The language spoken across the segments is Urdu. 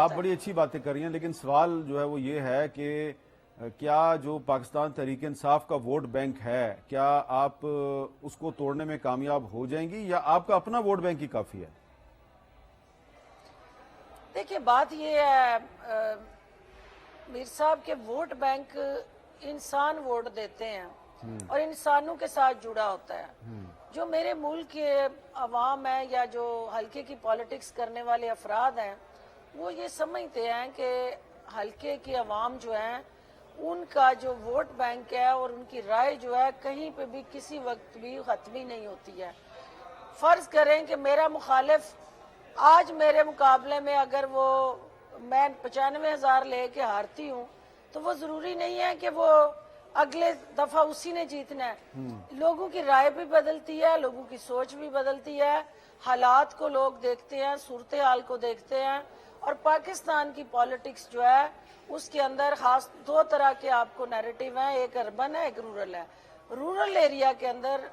آپ بڑی اچھی باتیں کر رہی ہیں، لیکن سوال جو ہے وہ یہ ہے کہ کیا جو پاکستان تحریک انصاف کا ووٹ بینک ہے، کیا آپ اس کو توڑنے میں کامیاب ہو جائیں گی یا آپ کا اپنا ووٹ بینک ہی کافی ہے؟ دیکھیں بات یہ ہے میر صاحب کے ووٹ بینک انسان ووٹ دیتے ہیں اور انسانوں کے ساتھ جڑا ہوتا ہے. جو میرے ملک کے عوام ہیں یا جو حلقے کی پالیٹکس کرنے والے افراد ہیں وہ یہ سمجھتے ہیں کہ حلقے کی عوام جو ہیں ان کا جو ووٹ بینک ہے اور ان کی رائے جو ہے کہیں پہ بھی کسی وقت بھی ختمی نہیں ہوتی ہے. فرض کریں کہ میرا مخالف آج میرے مقابلے میں اگر وہ میں 95,000 لے کے ہارتی ہوں تو وہ ضروری نہیں ہے کہ وہ اگلے دفعہ اسی نے جیتنا ہے. لوگوں کی رائے بھی بدلتی ہے، لوگوں کی سوچ بھی بدلتی ہے، حالات کو لوگ دیکھتے ہیں، صورتحال کو دیکھتے ہیں. اور پاکستان کی پالیٹکس جو ہے اس کے اندر خاص دو طرح کے آپ کو نیریٹیو ہیں، ایک اربن ہے ایک رورل ہے. رورل ایریا کے اندر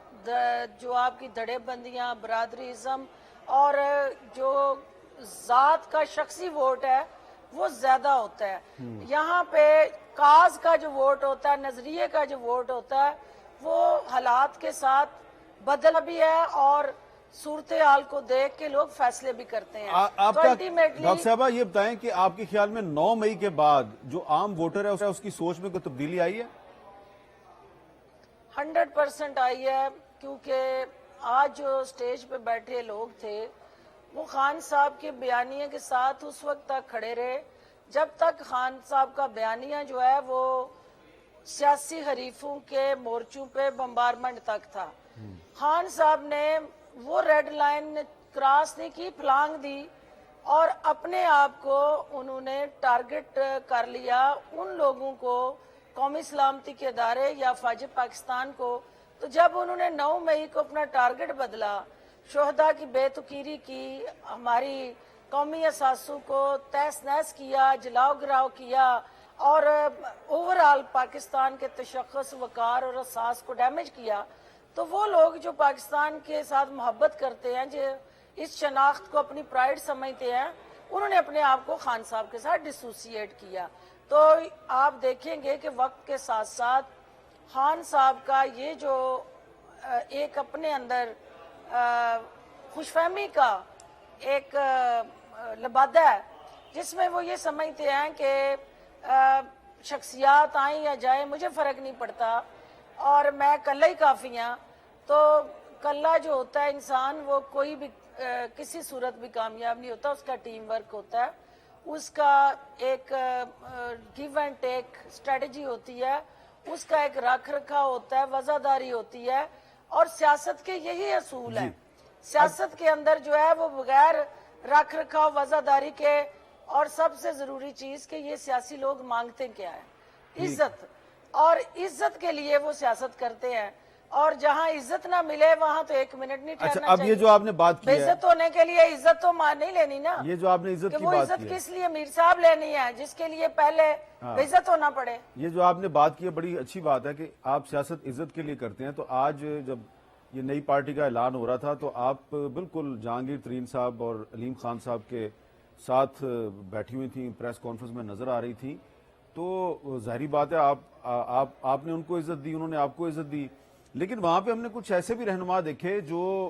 جو آپ کی دھڑے بندیاں، برادریزم اور جو ذات کا شخصی ووٹ ہے وہ زیادہ ہوتا ہے. یہاں پہ کاز کا جو ووٹ ہوتا ہے، نظریے کا جو ووٹ ہوتا ہے وہ حالات کے ساتھ بدل بھی ہے اور صورتحال کو دیکھ کے لوگ فیصلے بھی کرتے ہیں. آپ کا ڈاکٹر صاحبہ یہ بتائیں کہ آپ کے خیال میں 9 مئی کے بعد جو عام ووٹر ہے اس کی سوچ میں کوئی تبدیلی آئی ہے؟ 100% آئی ہے، کیونکہ آج جو سٹیج پہ بیٹھے لوگ تھے وہ خان صاحب کے بیانیے کے ساتھ اس وقت تک کھڑے رہے جب تک خان صاحب کا بیانیہ جو ہے وہ سیاسی حریفوں کے مورچوں پہ بمبارمنٹ تک تھا. خان صاحب نے وہ ریڈ لائن کراس نہیں کی، پھلانگ دی اور اپنے آپ کو انہوں نے ٹارگٹ کر لیا ان لوگوں کو، قومی سلامتی کے ادارے یا فوج پاکستان کو. تو جب انہوں نے 9 مئی کو اپنا ٹارگٹ بدلا، شہداء کی بے تکیری کی، ہماری قومی اثاثوں کو تہس نہس کیا، جلاؤ گراؤ کیا اور اوورآل پاکستان کے تشخص، وقار اور اساس کو ڈیمیج کیا، تو وہ لوگ جو پاکستان کے ساتھ محبت کرتے ہیں، جو اس شناخت کو اپنی پرائیڈ سمجھتے ہیں، انہوں نے اپنے آپ کو خان صاحب کے ساتھ ڈسوسیٹ کیا. تو آپ دیکھیں گے کہ وقت کے ساتھ ساتھ خان صاحب کا یہ جو ایک اپنے اندر خوش فہمی کا ایک لبادہ ہے جس میں وہ یہ سمجھتے ہیں کہ شخصیات آئیں یا جائیں مجھے فرق نہیں پڑتا اور میں کلہ ہی کافی ہوں. تو کلہ جو ہوتا ہے انسان وہ کوئی بھی کسی صورت بھی کامیاب نہیں ہوتا، اس کا ٹیم ورک ہوتا ہے، اس کا ایک گیو اینڈ ٹیک اسٹریٹجی ہوتی ہے، اس کا ایک رکھ رکھاؤ ہوتا ہے، وزاداری ہوتی ہے اور سیاست کے یہی اصول ہیں. سیاست کے اندر جو ہے وہ بغیر رکھ رکھاؤ، وزاداری کے اور سب سے ضروری چیز کہ یہ سیاسی لوگ مانگتے کیا ہے؟ عزت. اور عزت کے لیے وہ سیاست کرتے ہیں اور جہاں عزت نہ ملے وہاں تو ایک منٹ نہیں ٹھہرنا چاہیے. اب یہ جو آپ نے بات کی ہے، عزت ہونے کے لیے عزت تو نہیں لینی نا. یہ جو آپ نے عزت کی وہ بات عزت کی ہے، کس لیے میر صاحب لینی ہے جس کے لیے پہلے عزت ہونا پڑے. یہ جو آپ نے بات کی ہے بڑی اچھی بات ہے کہ آپ سیاست عزت کے لیے کرتے ہیں. تو آج جب یہ نئی پارٹی کا اعلان ہو رہا تھا تو آپ بالکل جہانگیر ترین صاحب اور علیم خان صاحب کے ساتھ بیٹھی ہوئی تھیں، پریس کانفرنس میں نظر آ رہی تھی. تو ظاہری بات ہے آپ نے ان کو عزت دی، انہوں نے آپ کو عزت دی. لیکن وہاں پہ ہم نے کچھ ایسے بھی رہنما دیکھے جو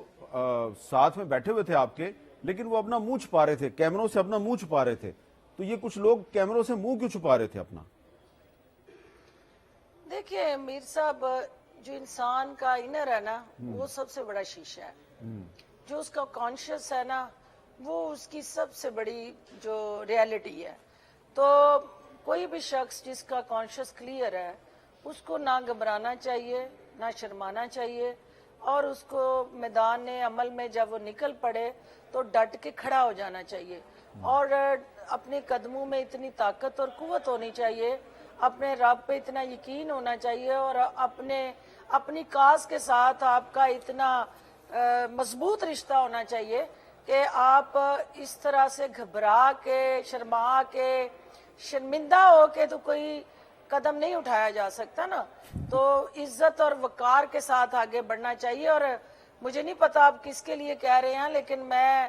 ساتھ میں بیٹھے ہوئے تھے آپ کے، لیکن وہ اپنا منہ چھپا رہے تھے، کیمروں سے اپنا منہ چھپا رہے تھے. تو یہ کچھ لوگ کیمروں سے منہ کیوں چھپا رہے تھے اپنا؟ دیکھیے میر صاحب، جو انسان کا انر ہے نا وہ سب سے بڑا شیشہ ہے. جو اس کا کانشیس ہے نا وہ اس کی سب سے بڑی جو ریالٹی ہے. تو کوئی بھی شخص جس کا کانشیس کلیئر ہے اس کو نہ گھبرانا چاہیے، نہ شرمانا چاہیے اور اس کو میدان عمل میں جب وہ نکل پڑے تو ڈٹ کے کھڑا ہو جانا چاہیے اور اپنے قدموں میں اتنی طاقت اور قوت ہونی چاہیے، اپنے رب پہ اتنا یقین ہونا چاہیے اور اپنی کاز کے ساتھ آپ کا اتنا مضبوط رشتہ ہونا چاہیے کہ آپ اس طرح سے گھبرا کے، شرما کے، شرمندہ ہو کے تو کوئی قدم نہیں اٹھایا جا سکتا نا. تو عزت اور وقار کے ساتھ آگے بڑھنا چاہیے. اور مجھے نہیں پتا آپ کس کے لیے کہہ رہے ہیں لیکن میں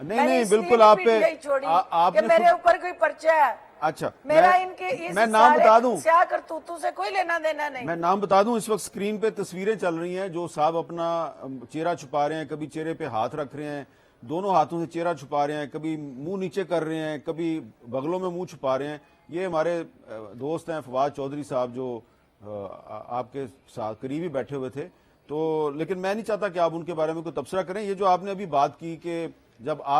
نہیں بالکل آپ پہ آپ کہ نے میرے اوپر کوئی پرچہ ہے۔ اچھا میرا ان کے میں نام بتا دوں، سیاہ کرتوتوں سے کوئی لینا دینا نہیں۔ میں نام بتا دوں، اس وقت سکرین پہ تصویریں چل رہی ہیں جو صاحب اپنا چہرہ چھپا رہے ہیں، کبھی چہرے پہ ہاتھ رکھ رہے ہیں، دونوں ہاتھوں سے چہرہ چھپا رہے ہیں، کبھی منہ نیچے کر رہے ہیں، کبھی بغلوں میں منہ چھپا رہے ہیں۔ یہ ہمارے دوست ہیں فواد چودھری صاحب جو آپ کے ساتھ قریبی بیٹھے ہوئے تھے، تو لیکن میں نہیں چاہتا کہ آپ ان کے بارے میں کوئی تبصرہ کریں۔ یہ جو آپ نے ابھی بات کی کہ جب آپ